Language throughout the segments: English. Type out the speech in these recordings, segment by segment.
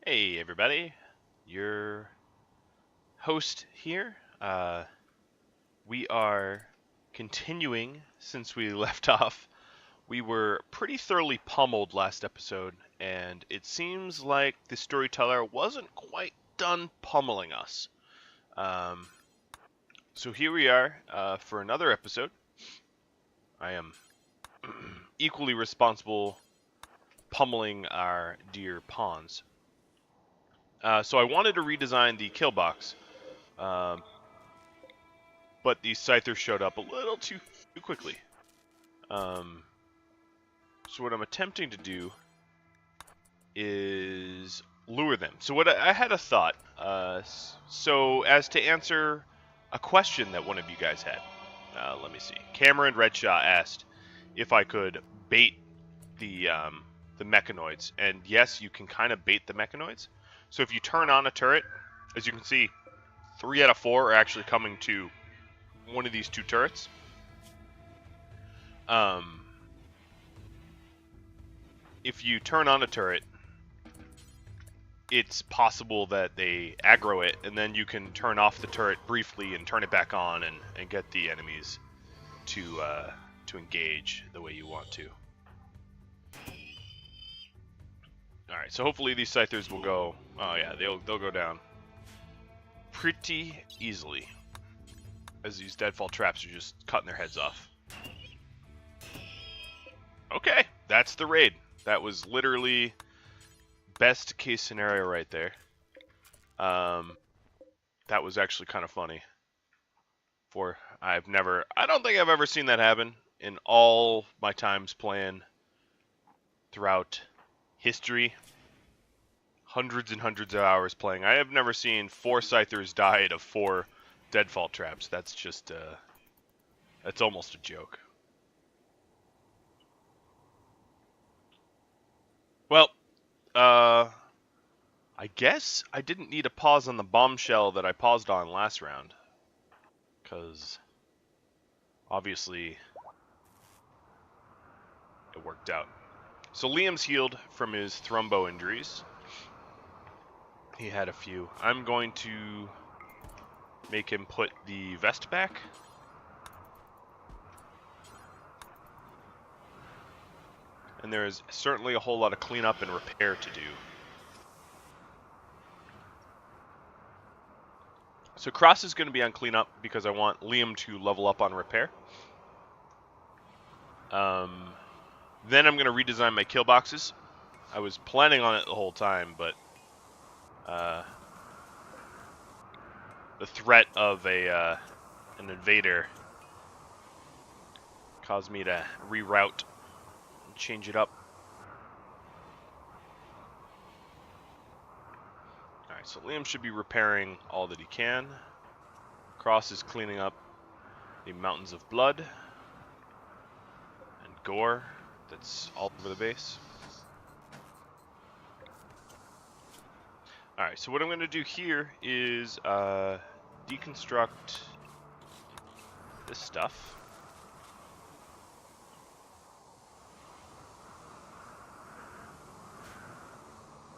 Hey everybody, your host here. We are continuing since we left off. We were pretty thoroughly pummeled last episode, and it seems like the Storyteller wasn't quite done pummeling us. Um, so here we are for another episode. I am equally responsible pummeling our dear pawns. So I wanted to redesign the kill box. Um, but these scythers showed up a little too quickly. So what I'm attempting to do is lure them. So what I had a thought. So as to answer a question that one of you guys had. Let me see. Cameron Redshaw asked if I could bait the mechanoids, and yes, you can kind of bait the mechanoids. So if you turn on a turret, as you can see, 3 out of 4 are actually coming to one of these two turrets. If you turn on a turret, it's possible that they aggro it, and then you can turn off the turret briefly and turn it back on and get the enemies to engage the way you want to. Alright, so hopefully these scythers will go... Oh yeah, they'll go down pretty easily, as these deadfall traps are just cutting their heads off. Okay, that's the raid. That was literally best case scenario right there. That was actually kind of funny. I don't think I've ever seen that happen in all my times playing throughout history. Hundreds and hundreds of hours playing. I have never seen 4 scythers died of 4 deadfall traps. That's just, that's almost a joke. Well, I guess I didn't need a pause on the bombshell that I paused on last round. Because, obviously, it worked out. So Liam's healed from his thrombo injuries. He had a few. I'm going to make him put the vest back. And there is certainly a whole lot of cleanup and repair to do. So Cross is going to be on cleanup because I want Liam to level up on repair. Then I'm going to redesign my kill boxes. I was planning on it the whole time, but the threat of an invader caused me to reroute and change it up. Alright, so Liam should be repairing all that he can. Cross is cleaning up the mountains of blood and gore that's all over the base. Alright, so what I'm going to do here is deconstruct this stuff.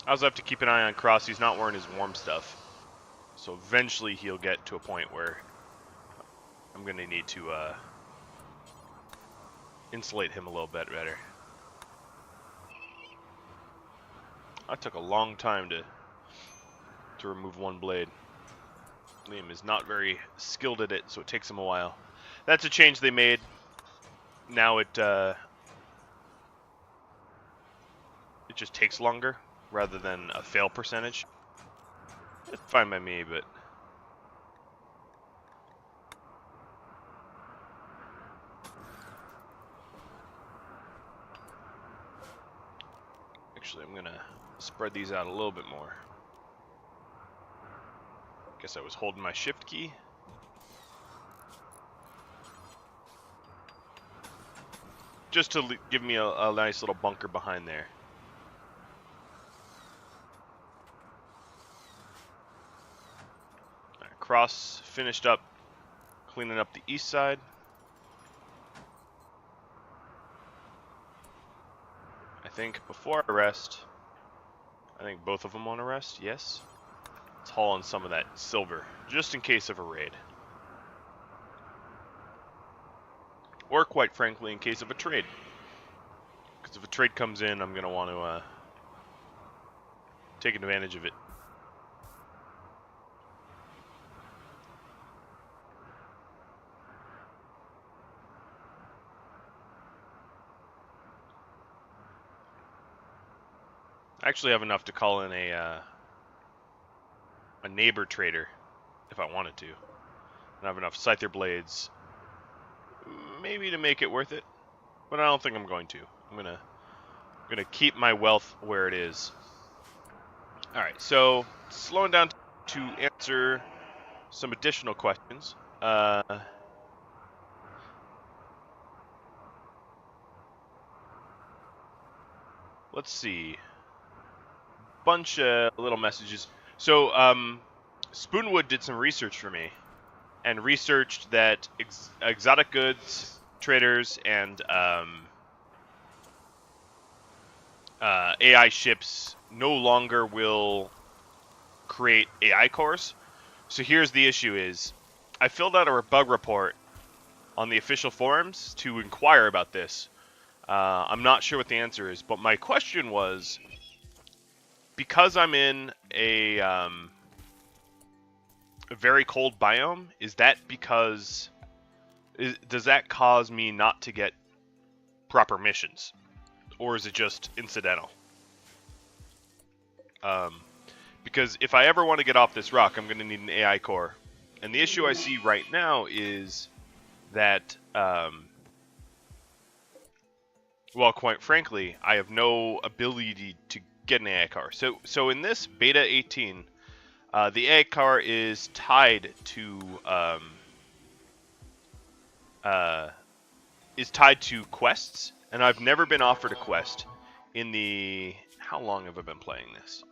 I also have to keep an eye on Cross. He's not wearing his warm stuff. So eventually he'll get to a point where I'm going to need to insulate him a little bit better. That took a long time to remove one blade. Liam is not very skilled at it, so it takes him a while. That's a change they made. Now it just takes longer rather than a fail percentage. It's fine by me, but actually I'm gonna spread these out a little bit more. Guess I was holding my shift key. Just to give me a nice little bunker behind there. Right, Cross finished up cleaning up the east side. I think before I rest, I think both of them want to rest, yes. Let's haul in some of that silver, just in case of a raid. Or, quite frankly, in case of a trade. Because if a trade comes in, I'm going to want to take advantage of it. I actually have enough to call in a neighbor trader if I wanted to. I have enough scyther blades, maybe to make it worth it, but I don't think I'm going to. I'm gonna keep my wealth where it is. All right, so slowing down to answer some additional questions. Let's see. Bunch of little messages. So, Spoonwood did some research for me, and researched that exotic goods traders and AI ships no longer will create AI cores. So here's the issue: is I filled out a bug report on the official forums to inquire about this. I'm not sure what the answer is, but my question was, because I'm in a very cold biome, is that because does that cause me not to get proper missions, or is it just incidental? Because if I ever want to get off this rock, I'm going to need an AI core, and the issue I see right now is that, well, quite frankly, I have no ability to get an AI car. So in this beta 18, the AI car is tied to quests, and I've never been offered a quest in the, how long have I been playing this?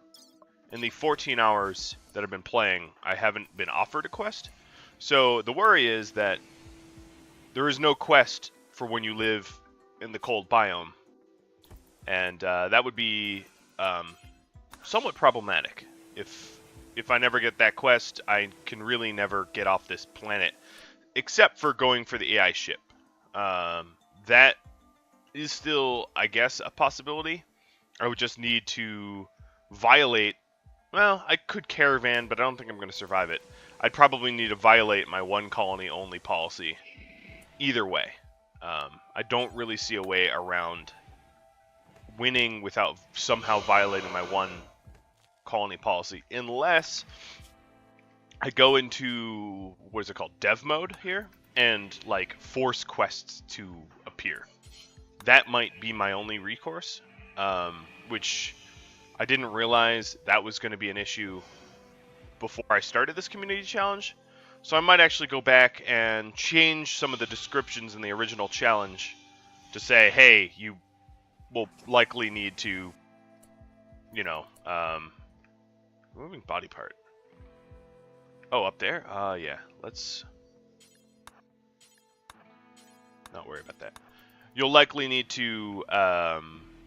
In the 14 hours that I've been playing, I haven't been offered a quest. So the worry is that there is no quest for when you live in the cold biome, and that would be somewhat problematic. If I never get that quest, I can really never get off this planet, except for going for the AI ship. That is still, I guess, a possibility. I would just need to violate. Well, I could caravan, but I don't think I'm going to survive it. I'd probably need to violate my one colony only policy. Either way, I don't really see a way around winning without somehow violating my one colony policy, unless I go into, what is it called, dev mode here, and like force quests to appear. That might be my only recourse, which I didn't realize that was going to be an issue before I started this community challenge. So I might actually go back and change some of the descriptions in the original challenge to say, hey, you will likely need to, you know, moving body part. Oh, up there? Yeah, let's not worry about that. You'll likely need to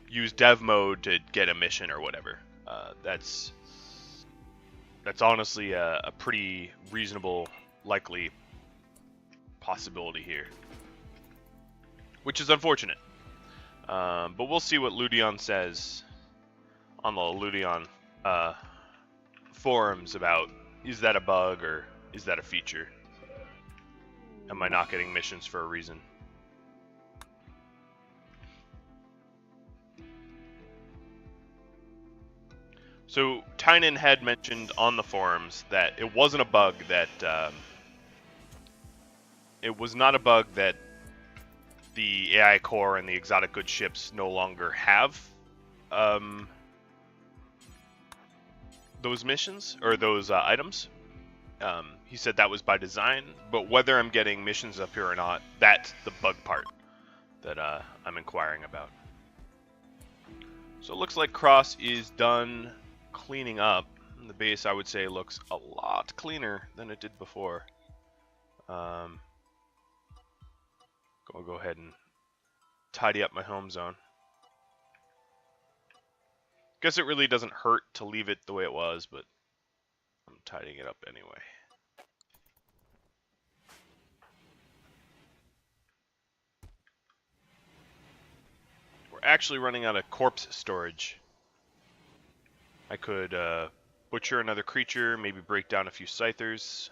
use dev mode to get a mission or whatever. That's honestly a pretty reasonable, likely possibility here, which is unfortunate. But we'll see what Ludeon says on the Ludeon forums about, is that a bug or is that a feature? Am I not getting missions for a reason? So Tynan had mentioned on the forums that it wasn't a bug that it was not a bug that the AI core and the exotic goods ships no longer have those missions or those items. He said that was by design, but whether I'm getting missions up here or not, that's the bug part that I'm inquiring about. So it looks like Cross is done cleaning up. The base, I would say, looks a lot cleaner than it did before. I'll go ahead and tidy up my home zone. Guess it really doesn't hurt to leave it the way it was, but I'm tidying it up anyway. We're actually running out of corpse storage. I could butcher another creature, maybe break down a few scythers.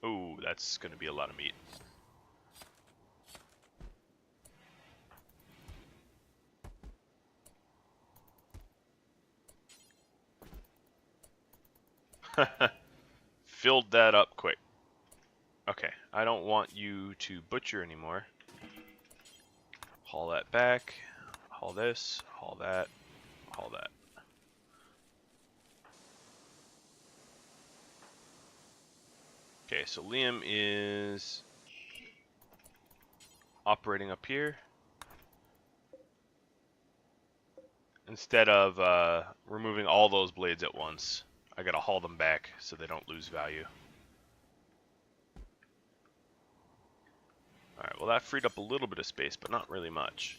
Ooh, that's going to be a lot of meat. Filled that up quick. Okay, I don't want you to butcher anymore. Haul that back. Haul this. Haul that. Haul that. Okay, so Liam is operating up here. Instead of removing all those blades at once, I gotta haul them back so they don't lose value. Alright, well that freed up a little bit of space, but not really much.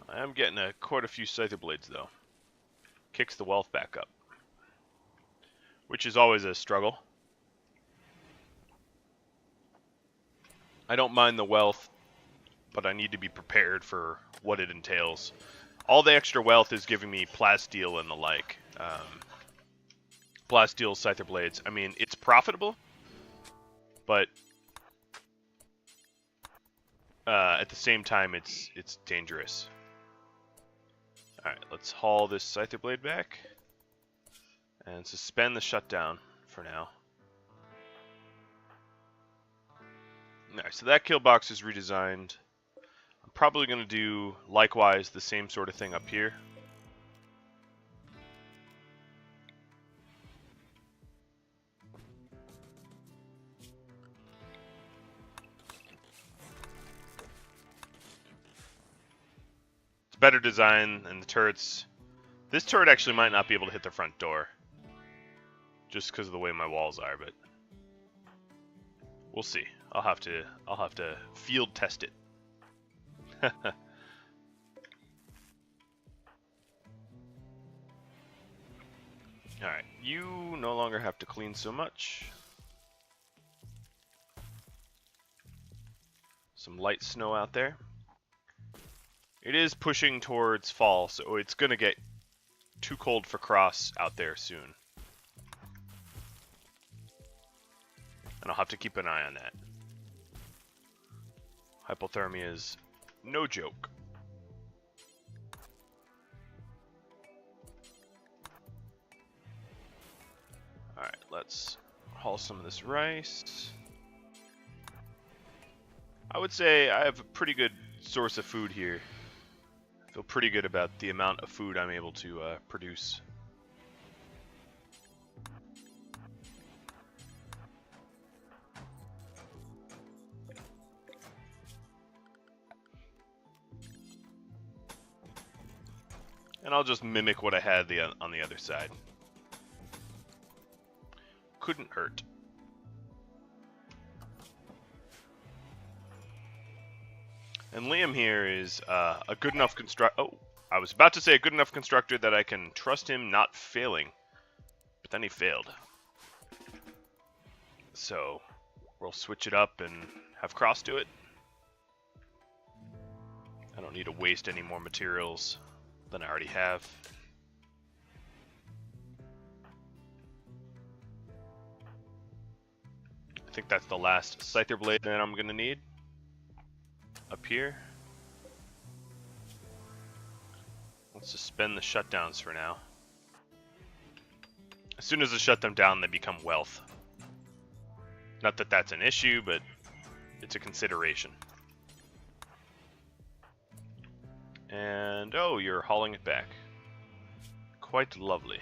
I am getting quite a few scyther blades though. Kicks the wealth back up, which is always a struggle. I don't mind the wealth, but I need to be prepared for what it entails. All the extra wealth is giving me plasteel and the like. Plasteel scyther blades. I mean, it's profitable, but at the same time, it's dangerous. All right, let's haul this scyther blade back and suspend the shutdown for now. Alright, so that kill box is redesigned. I'm probably going to do likewise the same sort of thing up here. It's better design and the turrets. This turret actually might not be able to hit the front door, just because of the way my walls are, but we'll see. I'll have to field test it. Alright, you no longer have to clean so much. Some light snow out there. It is pushing towards fall, so it's gonna get too cold for cross out there soon. And I'll have to keep an eye on that. Hypothermia is no joke. Alright, let's haul some of this rice. I would say I have a pretty good source of food here. I feel pretty good about the amount of food I'm able to produce. And I'll just mimic what I had on the other side. Couldn't hurt. And Liam here is a good enough constructor. Oh, I was about to say a good enough constructor that I can trust him not failing. But then he failed. So we'll switch it up and have Cross do it. I don't need to waste any more materials than I already have. I think that's the last scyther blade that I'm gonna need. Up here. Let's suspend the shutdowns for now. As soon as I shut them down, they become wealth. Not that that's an issue, but it's a consideration. And, oh, you're hauling it back. Quite lovely.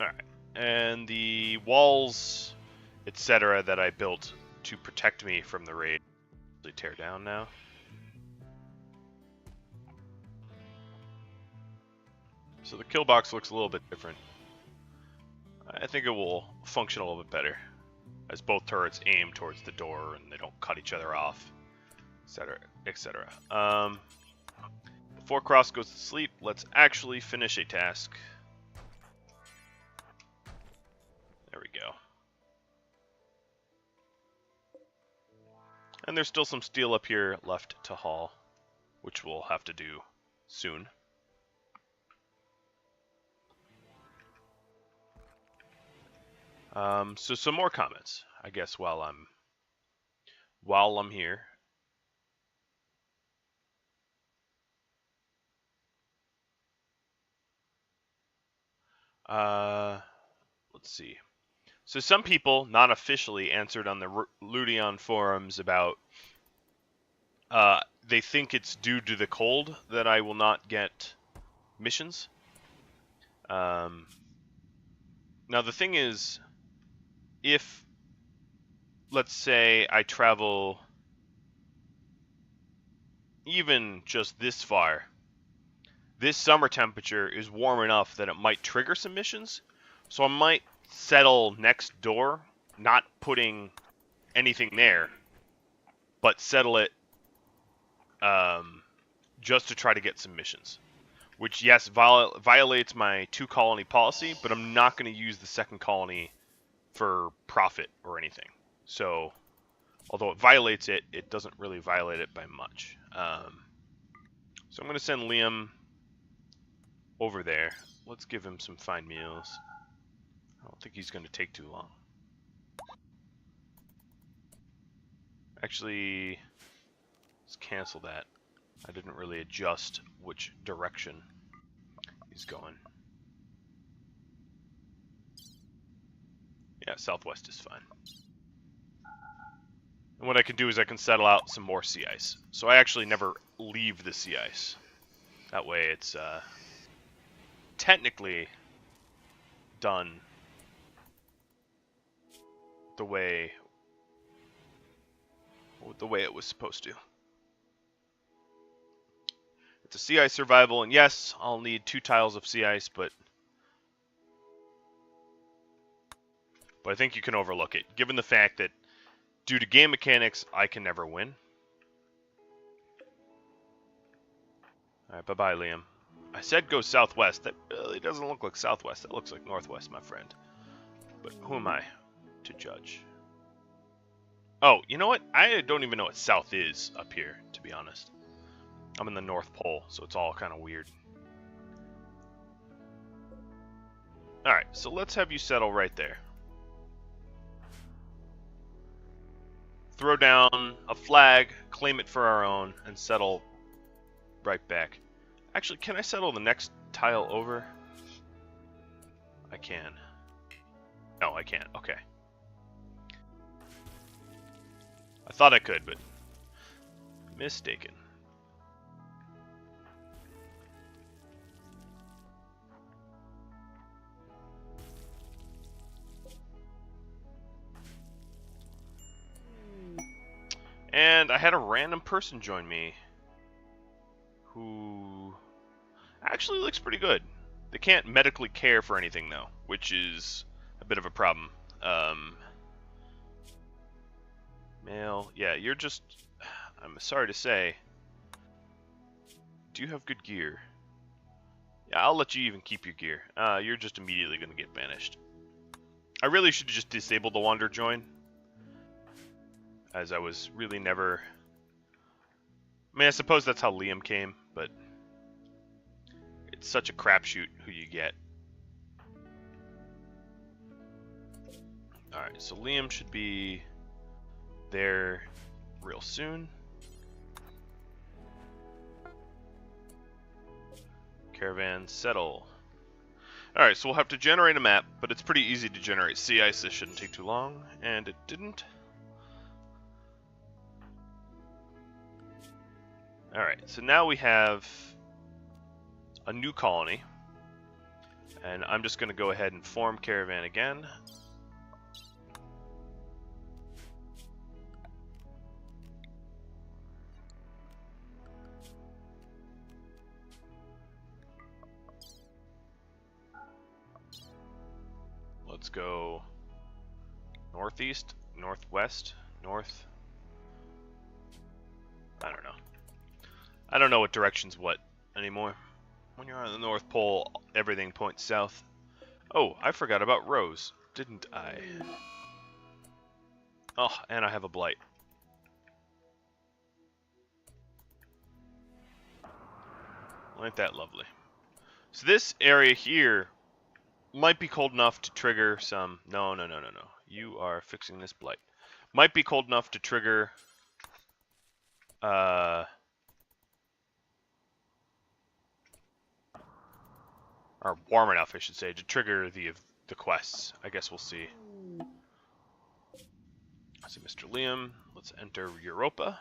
Alright, and the walls, etc. that I built to protect me from the raid. Tear down now. So the kill box looks a little bit different. I think it will function a little bit better as both turrets aim towards the door and they don't cut each other off, etc., etc. Before Cross goes to sleep, let's actually finish a task. There we go. And there's still some steel up here left to haul, which we'll have to do soon. So some more comments, I guess, while I'm here. Let's see. So some people, not officially, answered on the Ludeon forums about they think it's due to the cold that I will not get missions. Now the thing is, if, let's say, I travel even just this far, this summer temperature is warm enough that it might trigger some missions, so I might settle next door, not putting anything there, but settle it just to try to get some missions. Which, yes, violates my 2-colony policy, but I'm not going to use the second colony for profit or anything. So, although it violates it, it doesn't really violate it by much. So I'm going to send Liam over there. Let's give him some fine meals. I don't think he's going to take too long. Actually, let's cancel that. I didn't really adjust which direction he's going. Yeah, southwest is fine. And what I can do is I can settle out some more sea ice. So I actually never leave the sea ice. That way it's technically done the way it was supposed to. It's a sea ice survival, and yes, I'll need 2 tiles of sea ice, but I think you can overlook it, given the fact that due to game mechanics, I can never win. Alright, bye-bye, Liam. I said go southwest. That really doesn't look like southwest. That looks like northwest, my friend. But who am I to judge? Oh, you know what? I don't even know what south is up here, to be honest. I'm in the North Pole, so it's all kind of weird. Alright, so let's have you settle right there. Throw down a flag, claim it for our own, and settle right back. Actually, can I settle the next tile over? I can. No, I can't. Okay. I thought I could, but mistaken. And I had a random person join me who actually looks pretty good. They can't medically care for anything, though, which is a bit of a problem. Male, yeah, you're just, I'm sorry to say, do you have good gear? Yeah, I'll let you even keep your gear. You're just immediately going to get banished. I really should just disable the wander join, as I was really never... I mean, I suppose that's how Liam came, but it's such a crapshoot who you get. Alright, so Liam should be there real soon. Caravan settle. Alright, so we'll have to generate a map, but it's pretty easy to generate sea ice. This shouldn't take too long, and it didn't. Alright, so now we have a new colony, and I'm just going to go ahead and form caravan again. Let's go northeast, northwest, north. I don't know. I don't know what direction's what anymore. When you're on the North Pole, everything points south. Oh, I forgot about Rose, didn't I? Oh, and I have a blight. Ain't that lovely? So this area here might be cold enough to trigger some... No. You are fixing this blight. Might be cold enough to trigger... or warm enough, I should say, to trigger the quests. I guess we'll see. So, Mr. Liam, let's enter Europa.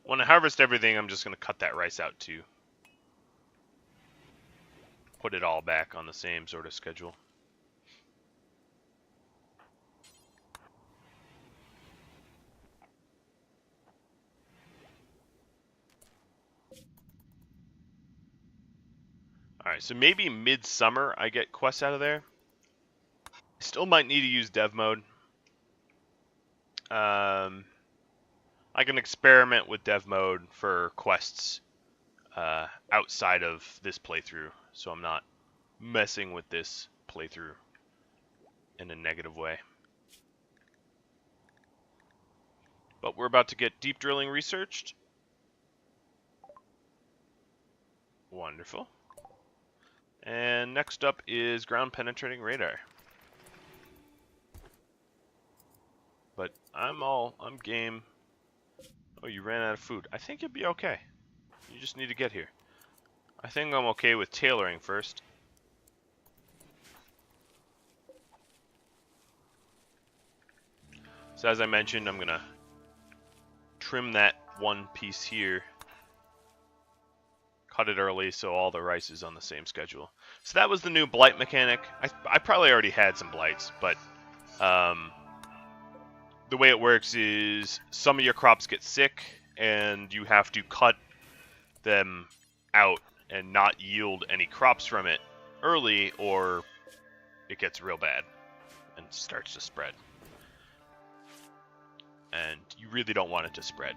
When I harvest everything, I'm just going to cut that rice out too. Put it all back on the same sort of schedule. Alright, so maybe midsummer I get quests out of there. Still might need to use dev mode. I can experiment with dev mode for quests outside of this playthrough, so I'm not messing with this playthrough in a negative way. But we're about to get deep drilling researched. Wonderful. And next up is ground penetrating radar. But I'm game. Oh, you ran out of food. I think you'll be okay. You just need to get here. I think I'm okay with tailoring first. So as I mentioned, I'm gonna trim that one piece here. Cut it early so all the rice is on the same schedule. So that was the new blight mechanic. I probably already had some blights, but the way it works is some of your crops get sick and you have to cut them out and not yield any crops from it early, or it gets real bad and starts to spread. And you really don't want it to spread.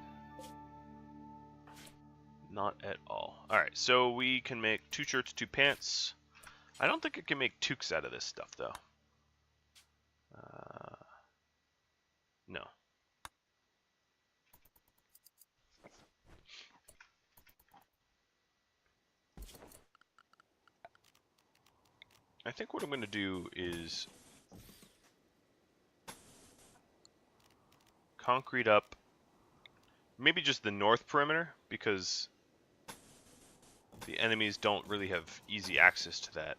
Not at all. Alright, so we can make 2 shirts, 2 pants. I don't think I can make toques out of this stuff, though. No. I think what I'm going to do is concrete up maybe just the north perimeter, because the enemies don't really have easy access to that.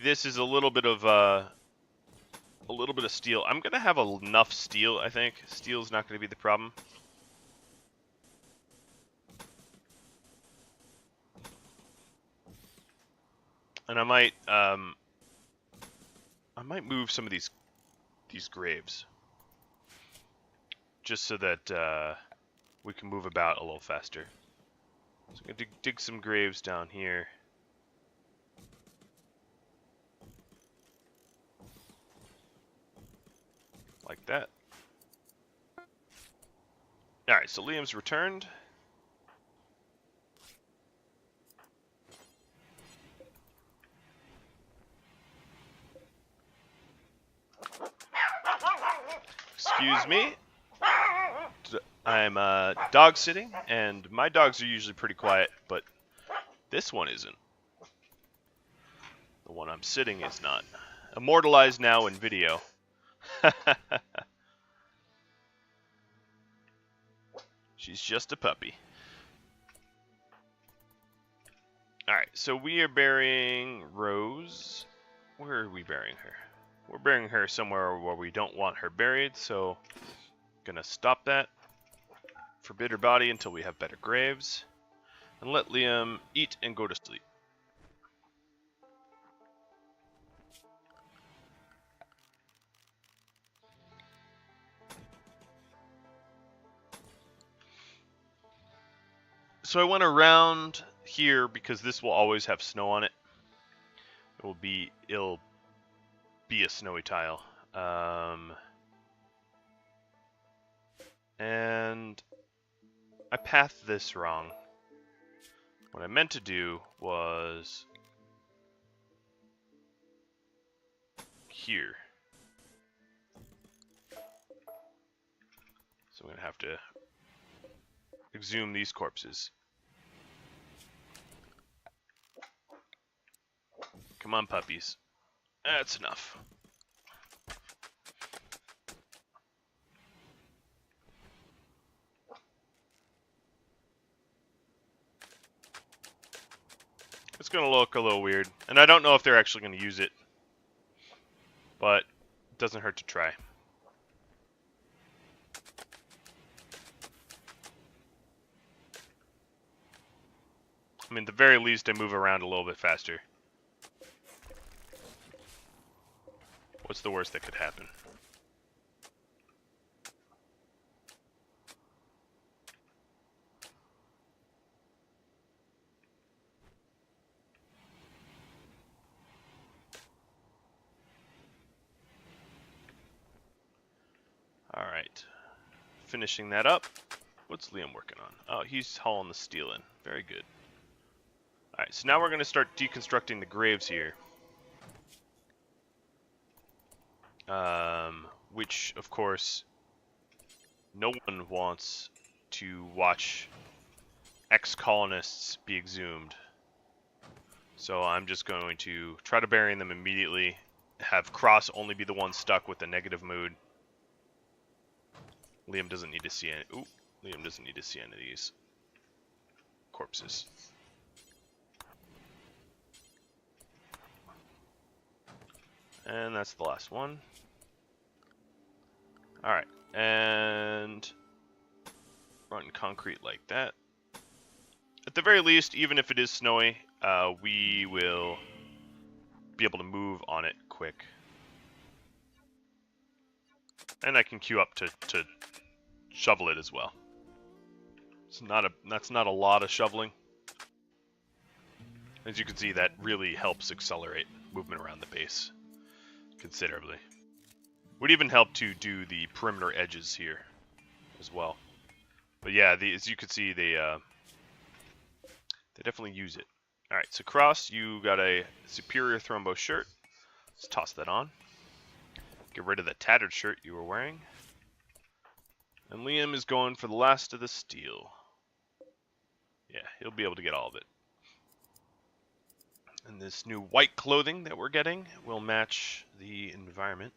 This is a little bit of steel. I'm gonna have enough steel, I think. Steel's not gonna be the problem. And I might move some of these graves, just so that we can move about a little faster. So I'm gonna dig some graves down here. Like that. Alright, so Liam's returned. Excuse me. I'm dog sitting, and my dogs are usually pretty quiet, but this one isn't. The one I'm sitting is not. Immortalized now in video. She's just a puppy. Alright, so we are burying Rose. Where are we burying her? We're burying her somewhere where we don't want her buried, so gonna stop that. Forbid her body until we have better graves. and let Liam eat and go to sleep. So I went around here because this will always have snow on it. It'll be a snowy tile. And I pathed this wrong. What I meant to do was here. So I'm going to have to exhume these corpses. Come on, puppies. That's enough. It's going to look a little weird, and I don't know if they're actually going to use it, but it doesn't hurt to try. I mean, at the very least, I move around a little bit faster. What's the worst that could happen? Alright. Finishing that up. What's Liam working on? Oh, he's hauling the steel in. Very good. Alright, so now we're going to start deconstructing the graves here. Which, of course, no one wants to watch ex-colonists be exhumed. So I'm just going to try to bury them immediately, have Cross only be the one stuck with the negative mood. Liam doesn't need to see any. Ooh, Liam doesn't need to see any of these corpses. And that's the last one. Alright, and run concrete like that. At the very least, even if it is snowy, we will be able to move on it quick. And I can queue up to shovel it as well. That's not a lot of shoveling. As you can see, that really helps accelerate movement around the base considerably. Would even help to do the perimeter edges here as well. But yeah, as you can see, they definitely use it. Alright, so Cross, you got a superior thrombo shirt. Let's toss that on. Get rid of the tattered shirt you were wearing. And Liam is going for the last of the steel. Yeah, he'll be able to get all of it. And this new white clothing that we're getting will match the environment.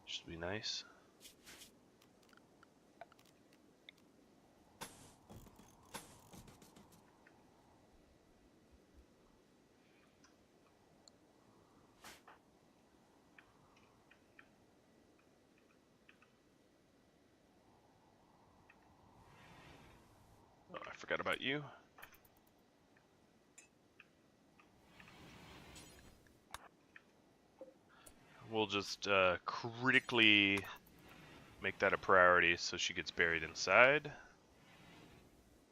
Should be nice. Oh, I forgot about you. We'll just critically make that a priority so she gets buried inside.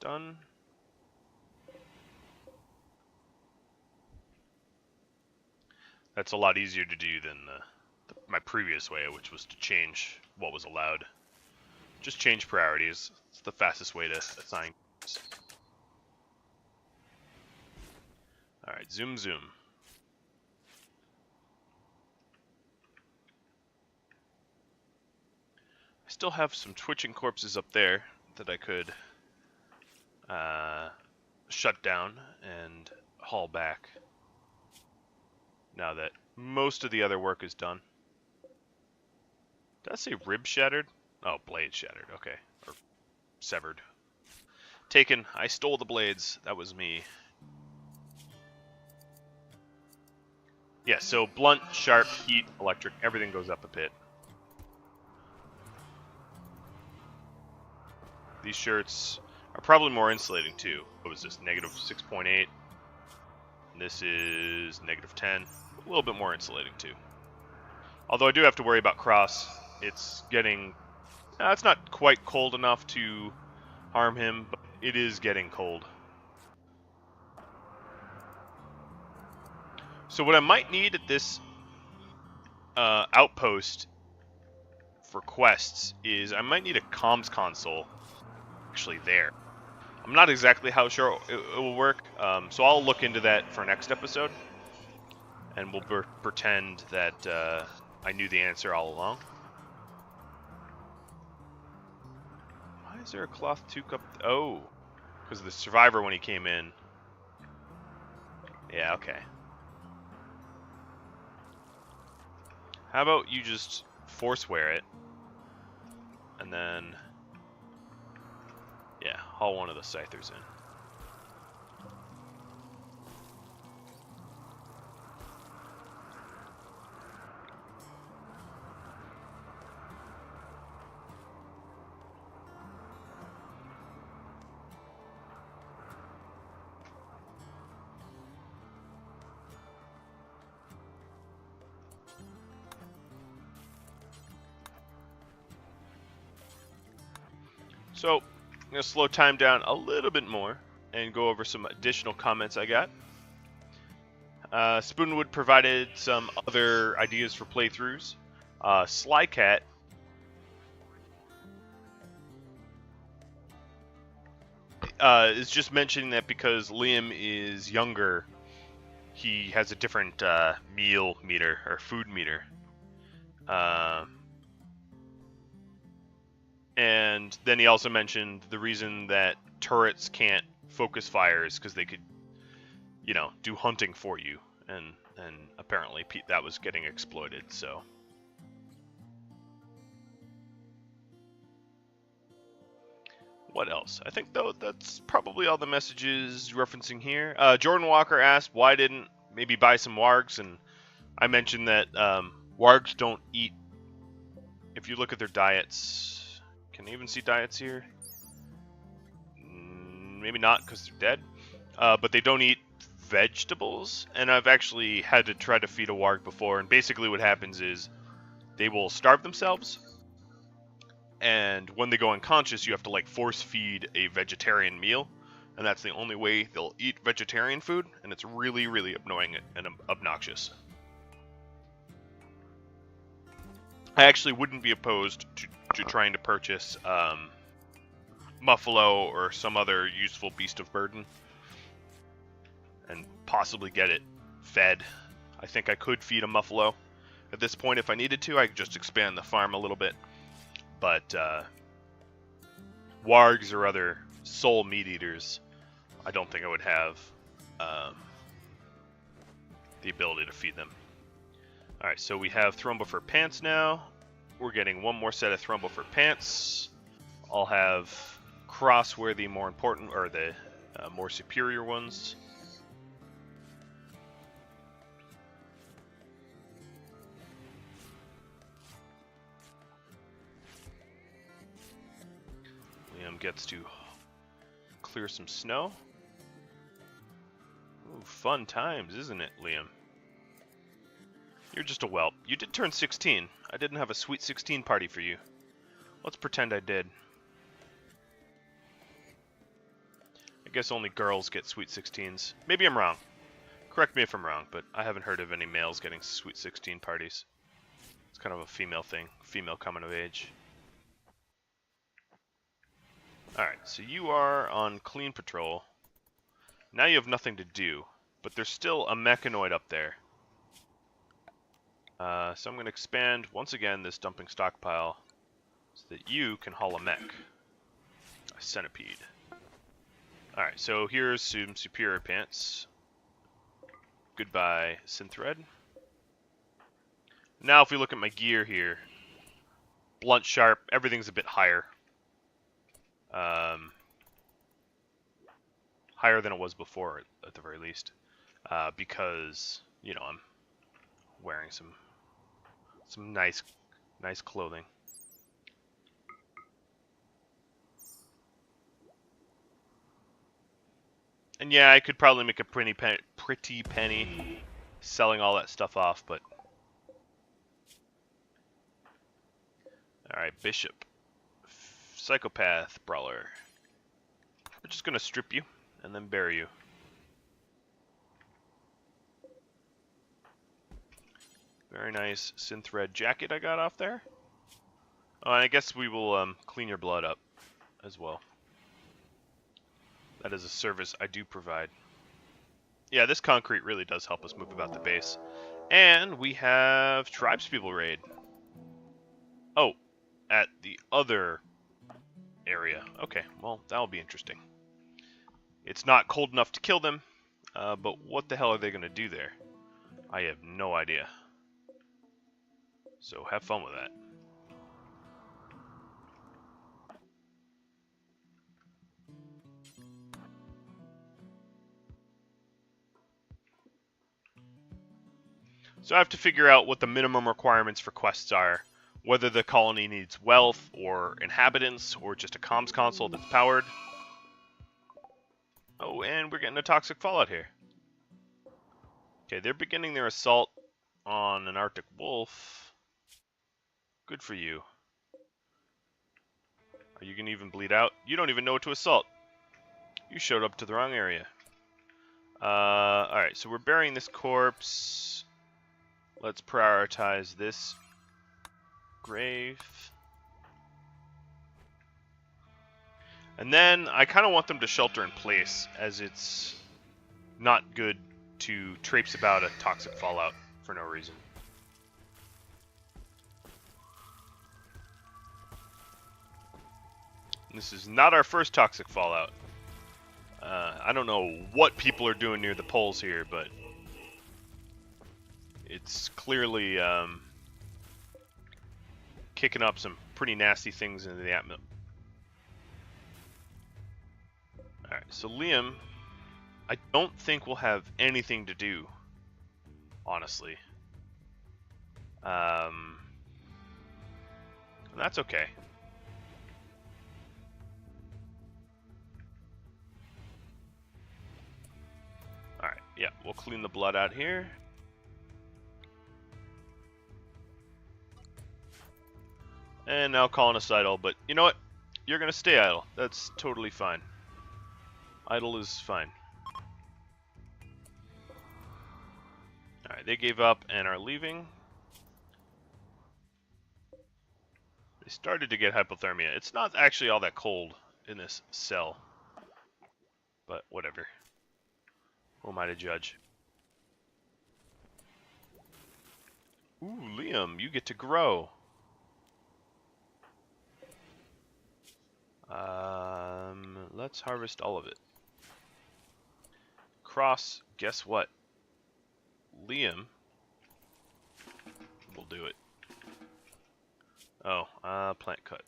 Done. That's a lot easier to do than my previous way, which was to change what was allowed. Just change priorities. It's the fastest way to assign. Alright, zoom zoom. I still have some twitching corpses up there that I could shut down and haul back now that most of the other work is done. Did I say rib shattered? Oh, blade shattered. Okay. Or severed. Taken. I stole the blades. That was me. Yeah, so blunt, sharp, heat, electric, everything goes up a bit. These shirts are probably more insulating too. What was this? Negative 6.8. This is negative 10. A little bit more insulating too. Although I do have to worry about Cross. It's getting... it's not quite cold enough to harm him, but it is getting cold. So what I might need at this outpost for quests is I might need a comms console actually there. I'm not exactly how sure it will work, so I'll look into that for next episode, and we'll pretend that I knew the answer all along. Why is there a cloth toque up? Oh, because of the survivor when he came in. Yeah, okay. How about you just force wear it, and then, yeah, haul one of the scythers in. So, I'm going to slow time down a little bit more and go over some additional comments I got. Spoonwood provided some other ideas for playthroughs. Slycat is just mentioning that because Liam is younger, he has a different meal meter or food meter. And then he also mentioned the reason that turrets can't focus fire is because they could, you know, do hunting for you, and apparently that was getting exploited. So what else? I think though that's probably all the messages referencing here. Jordan Walker asked why didn't maybe buy some wargs, and I mentioned that wargs don't eat. If you look at their diets. Can you even see diets here? Maybe not because they're dead. But they don't eat vegetables. And I've actually had to try to feed a warg before. And basically what happens is they will starve themselves. And when they go unconscious, you have to like force feed a vegetarian meal. And that's the only way they'll eat vegetarian food. And it's really, really annoying and obnoxious. I actually wouldn't be opposed to trying to purchase Muffalo or some other useful beast of burden and possibly get it fed. I think I could feed a Muffalo at this point if I needed to. I could just expand the farm a little bit. But wargs or other soul meat eaters, I don't think I would have the ability to feed them. Alright, so we have Thrombo for pants now. We're getting one more set of Thrombo for pants. I'll have cross-worthy more important, or the more superior ones. Liam gets to clear some snow. Ooh, fun times, isn't it, Liam? You're just a whelp. You did turn 16. I didn't have a sweet 16 party for you. Let's pretend I did. I guess only girls get sweet 16s. Maybe I'm wrong. Correct me if I'm wrong, but I haven't heard of any males getting sweet 16 parties. It's kind of a female thing. Female coming of age. Alright, so you are on clean patrol. Now you have nothing to do, but there's still a mechanoid up there. So I'm going to expand, once again, this dumping stockpile so that you can haul a mech. A centipede. Alright, so here's some superior pants. Goodbye, Synthread. Now if we look at my gear here, blunt, sharp, everything's a bit higher. Higher than it was before, at the very least. Because, you know, I'm wearing some nice clothing. And yeah, I could probably make a pretty penny selling all that stuff off, but... Alright, Bishop. Psychopath Brawler. We're just gonna strip you, and then bury you. Very nice synth red jacket I got off there. Oh, and I guess we will clean your blood up as well. That is a service I do provide. Yeah, this concrete really does help us move about the base. And we have tribespeople raid. Oh, at the other area. Okay, well, that'll be interesting. It's not cold enough to kill them, but what the hell are they going to do there? I have no idea. So have fun with that. So I have to figure out what the minimum requirements for quests are, whether the colony needs wealth or inhabitants or just a comms console that's powered. Oh, and we're getting a toxic fallout here. Okay, they're beginning their assault on an Arctic wolf. Good for you. Are you going to even bleed out? You don't even know what to assault. You showed up to the wrong area. Alright, so we're burying this corpse. Let's prioritize this grave. And then I kind of want them to shelter in place, as it's not good to traipse about a toxic fallout for no reason. This is not our first toxic fallout. I don't know what people are doing near the poles here, but it's clearly kicking up some pretty nasty things into the atmosphere. Alright, so Liam, I don't think we'll have anything to do, honestly. And that's okay. Alright, yeah, we'll clean the blood out here. And now colonists idle, but you know what? You're gonna stay idle. That's totally fine. Idle is fine. Alright, they gave up and are leaving. They started to get hypothermia. It's not actually all that cold in this cell. But whatever. Who am I to judge? Ooh, Liam, you get to grow. Let's harvest all of it. Cross, guess what? Liam will do it. Oh, plant cut.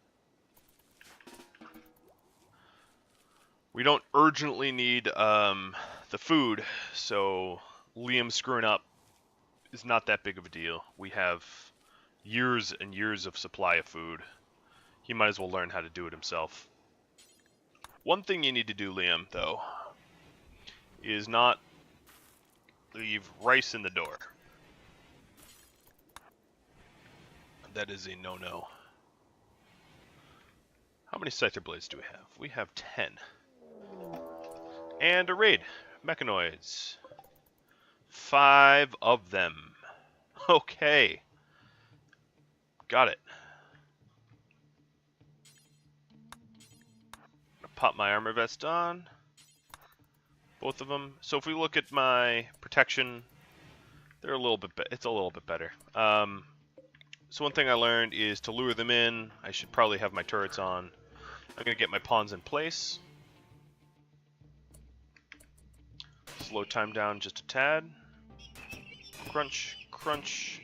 We don't urgently need the food, so Liam screwing up is not that big of a deal. We have years and years of supply of food. He might as well learn how to do it himself. One thing you need to do, Liam, though, is not leave rice in the door. That is a no-no. How many scyther blades do we have? We have 10. And a raid. Mechanoids. 5 of them. Okay. Got it. Pop my armor vest on. Both of them. So if we look at my protection, they're a little bit. It's a little bit better. So one thing I learned is to lure them in, I should probably have my turrets on. I'm gonna get my pawns in place. Slow time down just a tad. Crunch, crunch.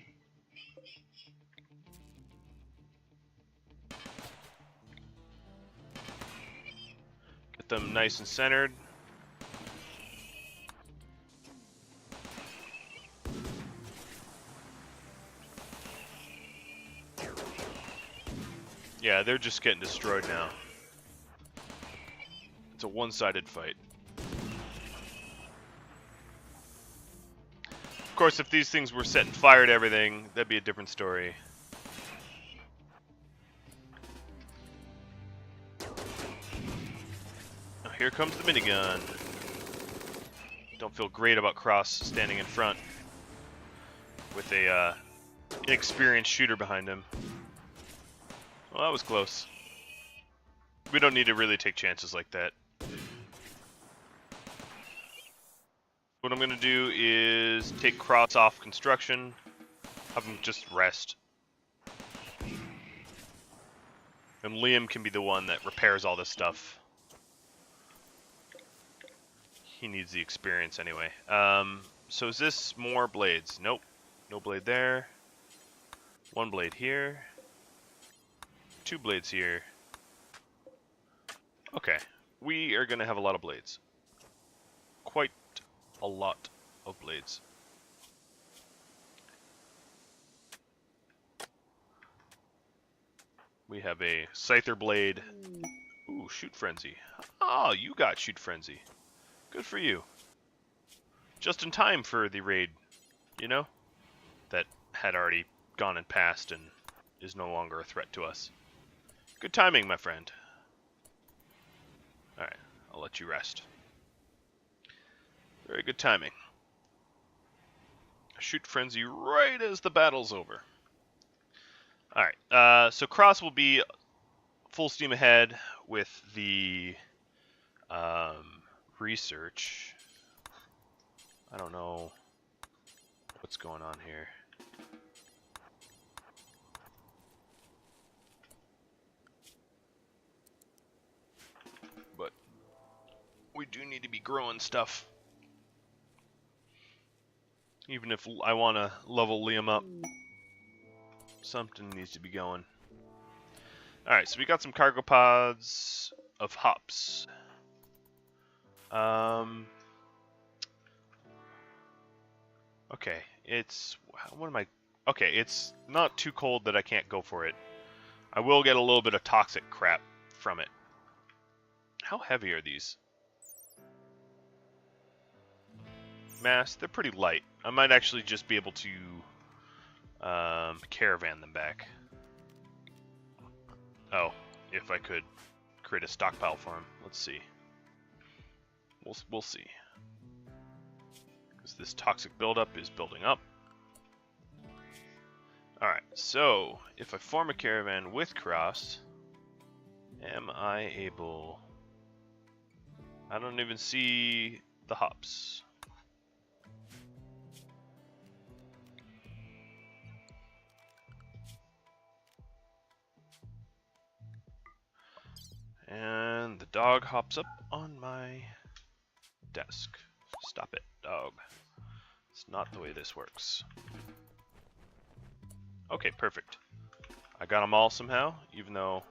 Get them nice and centered. Yeah, they're just getting destroyed now. It's a one-sided fight. course, if these things were setting fire to everything, that'd be a different story. Oh, here comes the minigun. Don't feel great about Cross standing in front with a inexperienced shooter behind him. Well, that was close. We don't need to really take chances like that. What I'm going to do is take Cross off construction, have him just rest. And Liam can be the one that repairs all this stuff. He needs the experience anyway. So is this more blades? Nope. No blade there. One blade here. Two blades here. Okay. We are going to have a lot of blades. Quite a lot of blades. We have a Scyther blade. Ooh, Shoot Frenzy. Oh, you got Shoot Frenzy. Good for you. Just in time for the raid, you know? That had already gone and passed and is no longer a threat to us. Good timing, my friend. Alright, I'll let you rest. Very good timing. Shoot Frenzy right as the battle's over. Alright, so Cross will be full steam ahead with the research. I don't know what's going on here. But we do need to be growing stuff. Even if I want to level Liam up, something needs to be going. Alright, so we got some cargo pods of hops. Okay, it's... What am I... Okay, it's not too cold that I can't go for it. I will get a little bit of toxic crap from it. How heavy are these? Mass, they're pretty light. I might actually just be able to caravan them back. Oh, if I could create a stockpile for them. Let's see. We'll see. Because this toxic buildup is building up. Alright, so if I form a caravan with Cross, am I able... I don't even see the hops. And the dog hops up on my desk. Stop it, dog. It's not the way this works. Okay, perfect. I got them all somehow, even though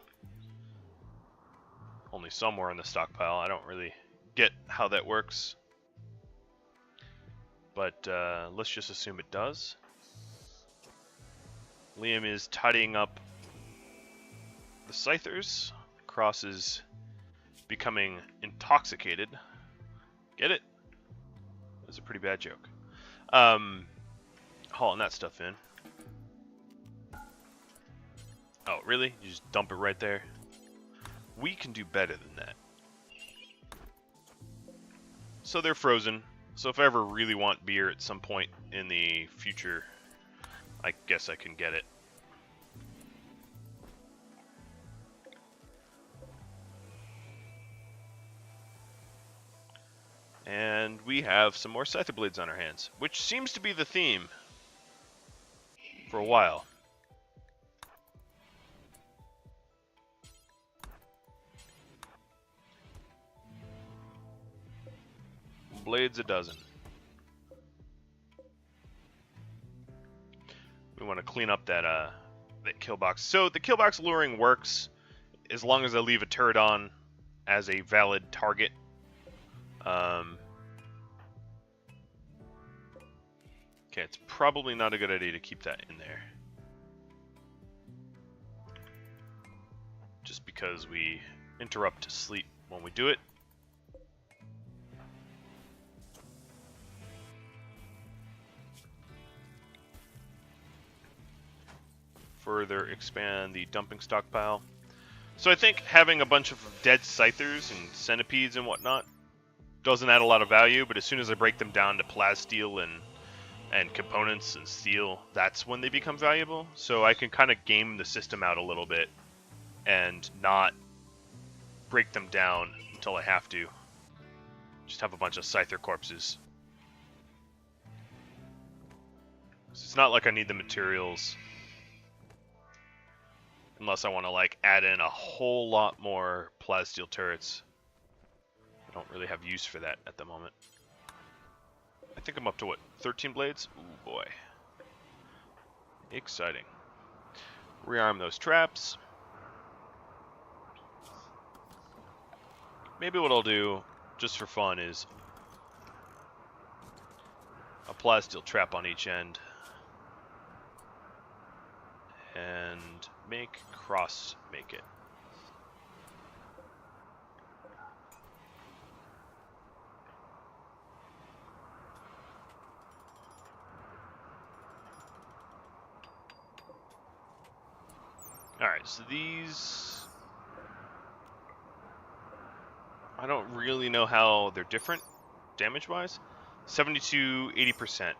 only some were in the stockpile. I don't really get how that works. But let's just assume it does. Liam is tidying up the Scythers. Cross is becoming intoxicated. Get it? That's a pretty bad joke. Hauling that stuff in. Oh, really? You just dump it right there? We can do better than that. So they're frozen. So if I ever really want beer at some point in the future, I guess I can get it. And we have some more Scyther Blades on our hands, which seems to be the theme for a while. Blades a dozen. We want to clean up that kill box. So the kill box luring works as long as I leave a turret on as a valid target. Okay, it's probably not a good idea to keep that in there. Just because we interrupt sleep when we do it. further expand the dumping stockpile. So I think having a bunch of dead scythers and centipedes and whatnot doesn't add a lot of value, but as soon as I break them down to plasteel and components and steel, that's when they become valuable. So I can kind of game the system out a little bit and not break them down until I have to. Just have a bunch of scyther corpses. It's not like I need the materials unless I want to like add in a whole lot more plasteel turrets. I don't really have use for that at the moment. I think I'm up to what, 13 blades? Ooh boy. Exciting. Rearm those traps. Maybe what I'll do, just for fun, is a plasteel trap on each end. And make it. Alright, so these... I don't really know how they're different, damage-wise. 72, 80%.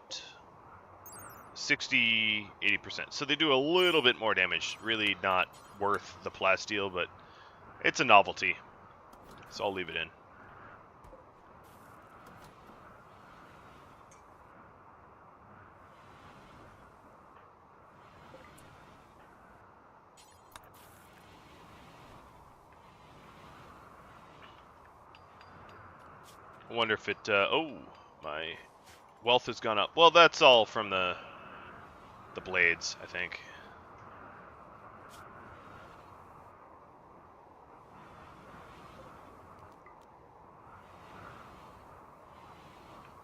60, 80%. So they do a little bit more damage. Really not worth the plasteel, but it's a novelty. So I'll leave it in. I wonder if it, oh, my wealth has gone up. Well, that's all from the blades, I think.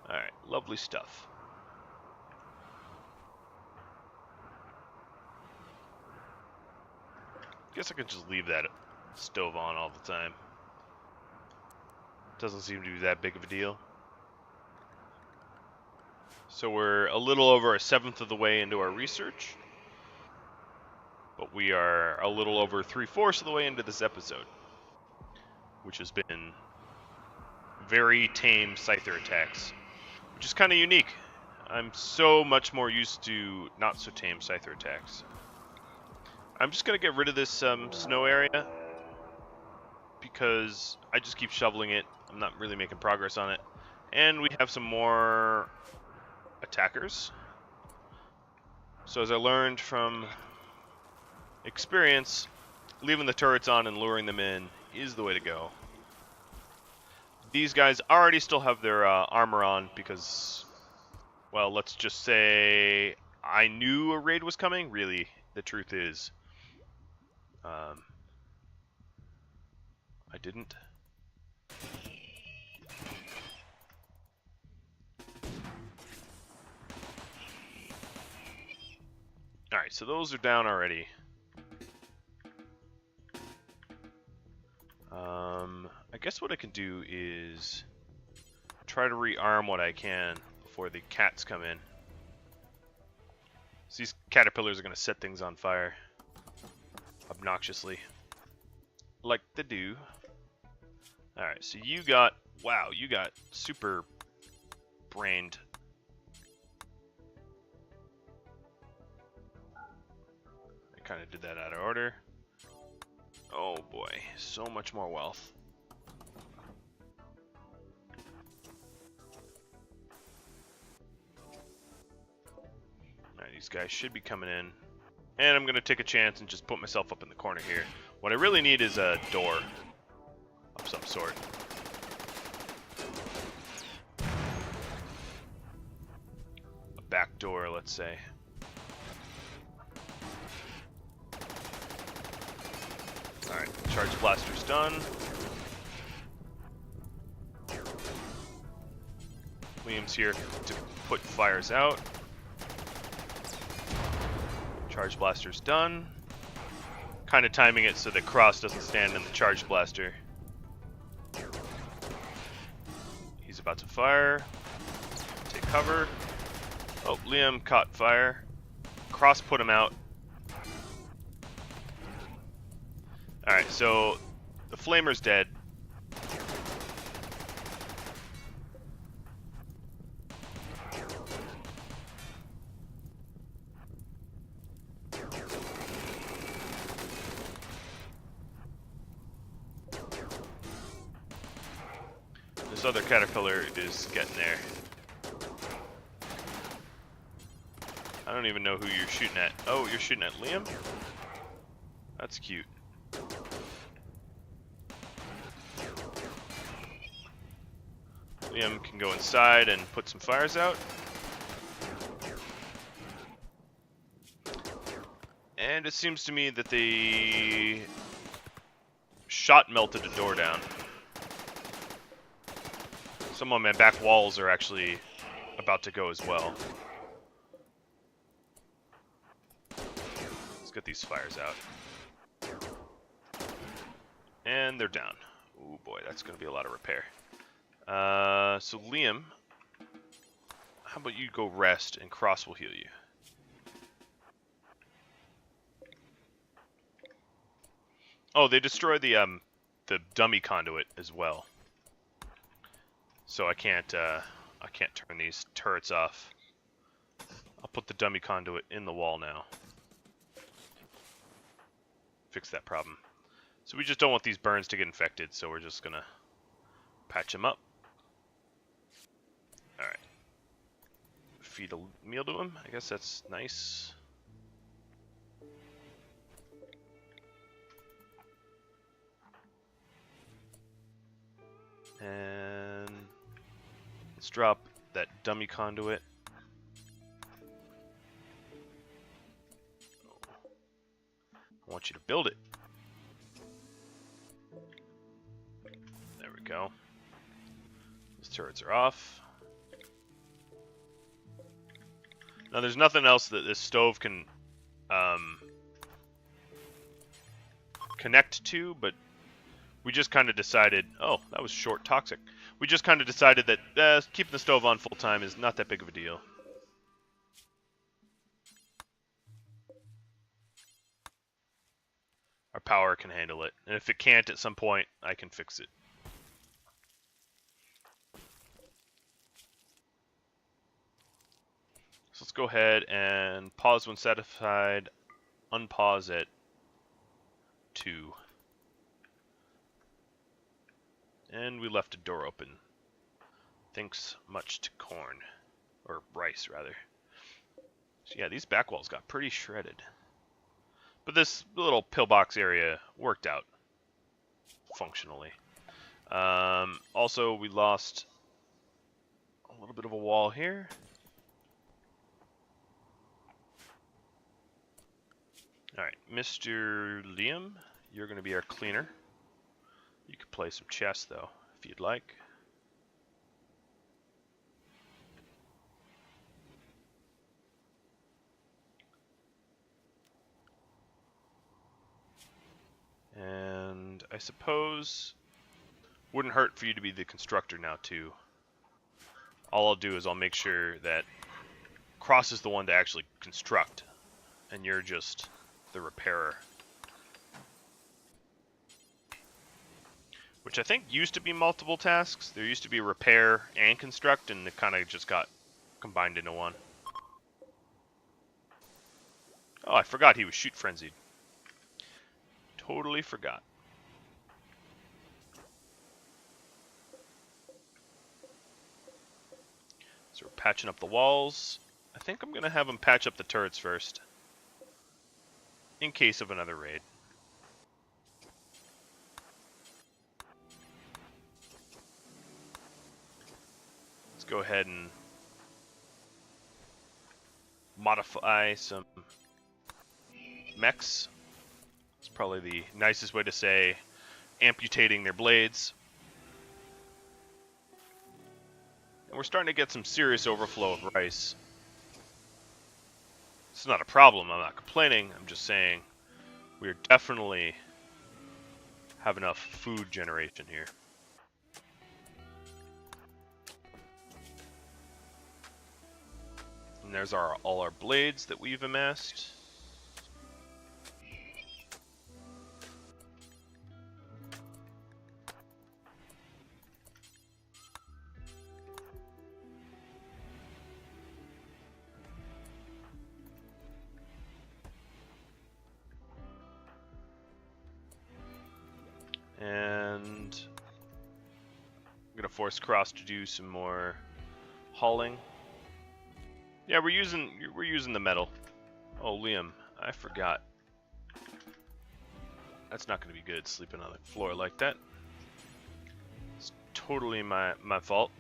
Alright, lovely stuff. Guess I could just leave that stove on all the time. Doesn't seem to be that big of a deal. So we're a little over a seventh of the way into our research, but we are a little over 3/4 of the way into this episode, which has been very tame scyther attacks, which is kind of unique. I'm so much more used to not so tame scyther attacks. I'm just going to get rid of this snow area because I just keep shoveling it. I'm not really making progress on it. And we have some more attackers. So as I learned from experience, leaving the turrets on and luring them in is the way to go. These guys already still have their armor on because, well, let's just say I knew a raid was coming. Really, the truth is, I didn't. Alright, so those are down already. I guess what I can do is try to rearm what I can before the cats come in. So these caterpillars are going to set things on fire obnoxiously, like they do. Alright, so you got, wow, you got super brained. I kind of did that out of order. Oh boy, so much more wealth. Alright, these guys should be coming in. And I'm going to take a chance and just put myself up in the corner here. What I really need is a door of some sort. A back door, let's say. Alright, charge blaster's done. Liam's here to put fires out. Charge blaster's done. Kind of timing it so that Cross doesn't stand in the charge blaster. He's about to fire. Take cover. Oh, Liam caught fire. Cross put him out. Alright, so the flamer's dead. This other caterpillar is getting there. I don't even know who you're shooting at. Oh, you're shooting at Liam? That's cute. Liam can go inside and put some fires out. And it seems to me that the shot melted a door down. Some of my back walls are actually about to go as well. Let's get these fires out. And they're down. Oh boy, that's going to be a lot of repair. So Liam, how about you go rest and Cross will heal you. Oh, they destroyed the dummy conduit as well. So I can't turn these turrets off. I'll put the dummy conduit in the wall now. Fix that problem. So we just don't want these burns to get infected, so we're just gonna patch them up. Alright. Feed a meal to him. I guess that's nice. And let's drop that dummy conduit. I want you to build it. There we go. Those turrets are off. Now there's nothing else that this stove can connect to, but we just kind of decided, oh, that was short toxic. We just kind of decided that keeping the stove on full time is not that big of a deal. Our power can handle it. And if it can't at some point, I can fix it. So let's go ahead and pause when satisfied, unpause at 2. And we left a door open. Thanks much to corn. Or rice, rather. So yeah, these back walls got pretty shredded. But this little pillbox area worked out functionally. Also, we lost a little bit of a wall here. Alright, Mr. Liam, you're going to be our cleaner. You could play some chess, though, if you'd like. And I suppose wouldn't hurt for you to be the constructor now, too. All I'll do is I'll make sure that Cross is the one to actually construct, and you're just the repairer. Which I think used to be multiple tasks. There used to be repair and construct, and it kind of just got combined into one. Oh, I forgot he was shoot frenzied. Totally forgot. So we're patching up the walls. I think I'm going to have him patch up the turrets first, in case of another raid. Let's go ahead and modify some mechs. It's probably the nicest way to say amputating their blades. And we're starting to get some serious overflow of rice. It's not a problem, I'm not complaining, I'm just saying we definitely have enough food generation here. And there's all our blades that we've amassed. and I'm gonna force Cross to do some more hauling. Yeah, we're using the metal. Oh, Liam, I forgot. That's not gonna be good, sleeping on the floor like that. It's totally my fault.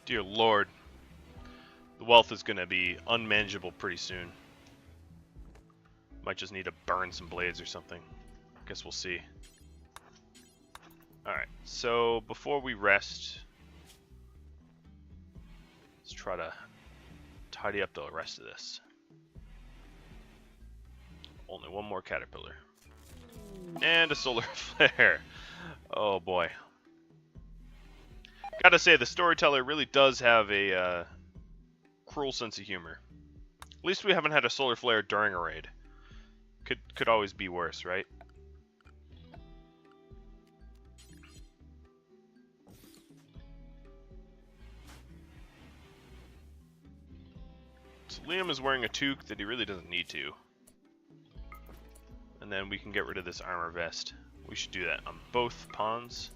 Dear Lord, the wealth is gonna be unmanageable pretty soon. Might just need to burn some blades or something. Guess we'll see. Alright, so before we rest, let's try to tidy up the rest of this. Only one more caterpillar. And a solar flare. Oh boy. Gotta say, the Storyteller really does have a cruel sense of humor. At least we haven't had a solar flare during a raid. Could always be worse, right? So Liam is wearing a toque that he really doesn't need to. And then we can get rid of this armor vest. We should do that on both pawns.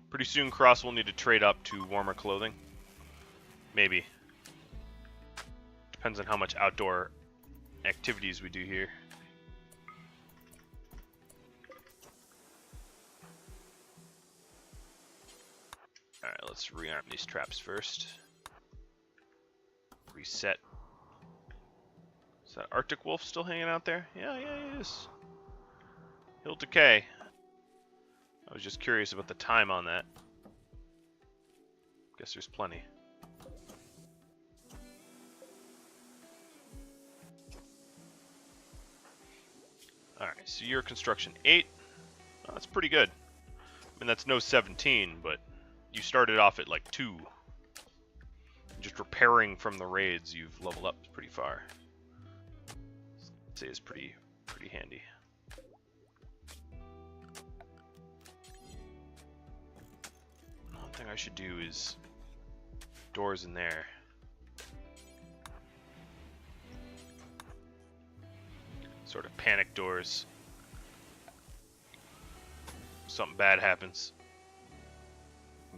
Pretty soon Cross will need to trade up to warmer clothing. Maybe. Depends on how much outdoor activities we do here. Alright, let's rearm these traps first. Reset. Is that Arctic Wolf still hanging out there? Yeah, he is. He'll decay. I was just curious about the time on that. Guess there's plenty. Alright, so you're construction 8. Oh, that's pretty good. I mean, that's no 17, but you started off at like 2. Just repairing from the raids, you've leveled up pretty far. I'd say it's pretty handy. One thing I should do is doors in there. Sort of panic doors. Something bad happens.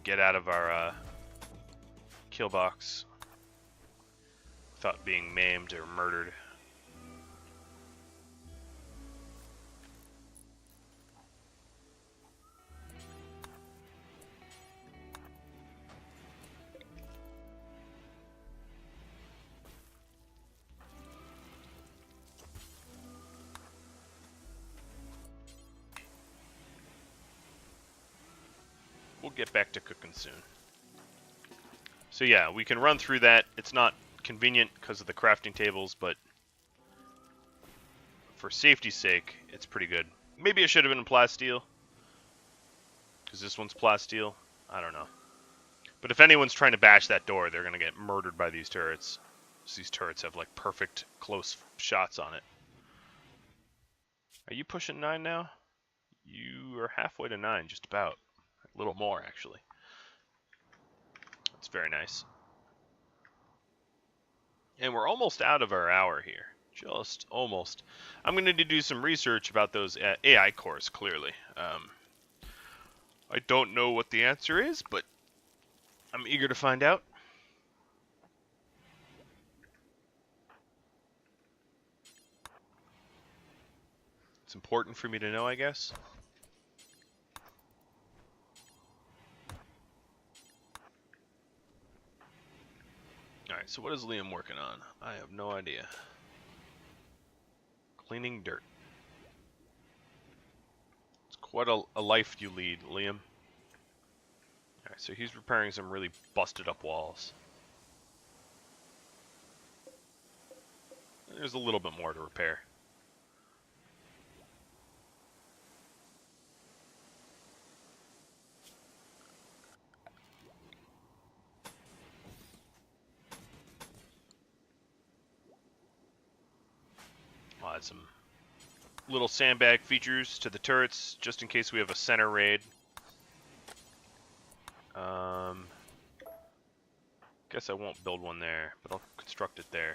Get out of our kill box without being maimed or murdered. We'll get back to cooking soon. So yeah, we can run through that. It's not convenient because of the crafting tables, but for safety's sake, it's pretty good. Maybe it should have been in plasteel, because this one's plasteel. I don't know. But if anyone's trying to bash that door, they're going to get murdered by these turrets. So these turrets have like perfect close shots on it. Are you pushing 9 now? You are halfway to 9, just about. A little more, actually. That's very nice. And we're almost out of our hour here. Just almost. I'm going to need to do some research about those AI cores, clearly. I don't know what the answer is, but I'm eager to find out. It's important for me to know, I guess. Alright, so what is Liam working on? I have no idea. Cleaning dirt. It's quite a life you lead, Liam. Alright, so he's repairing some really busted up walls. There's a little bit more to repair. I'll add some little sandbag features to the turrets, just in case we have a center raid. Guess I won't build one there, but I'll construct it there.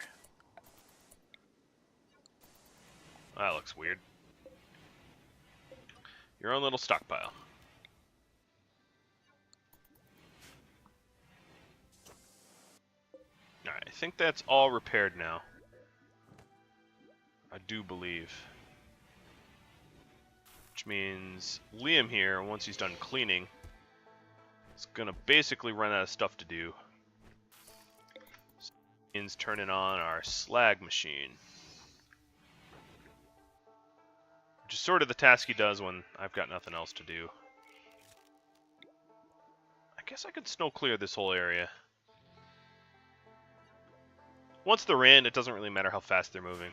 That looks weird. Your own little stockpile. Alright, I think that's all repaired now. I do believe. Which means Liam here, once he's done cleaning, is gonna basically run out of stuff to do. Ian's turning on our slag machine. Which is sort of the task he does when I've got nothing else to do. I guess I could snow clear this whole area. Once they're in, it doesn't really matter how fast they're moving.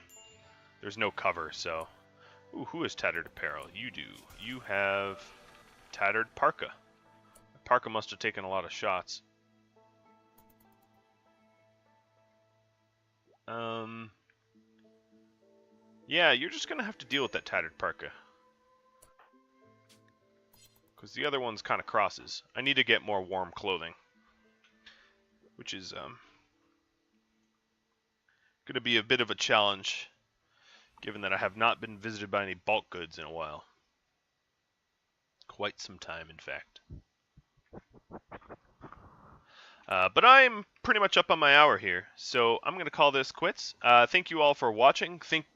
There's no cover, so... Ooh, who has tattered apparel? You do. You have tattered parka. Parka must have taken a lot of shots. Yeah, you're just gonna have to deal with that tattered parka. Because the other one's kind of crosses. I need to get more warm clothing. Which is, gonna be a bit of a challenge, given that I have not been visited by any bulk goods in a while. Quite some time, in fact. But I'm pretty much up on my hour here, so I'm going to call this quits. Thank you all for watching. Thank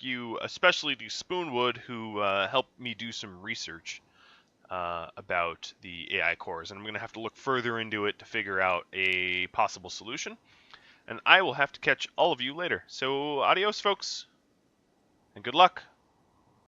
you especially to Spoonwood, who helped me do some research about the AI cores, and I'm going to have to look further into it to figure out a possible solution. And I will have to catch all of you later. So adios, folks, and good luck.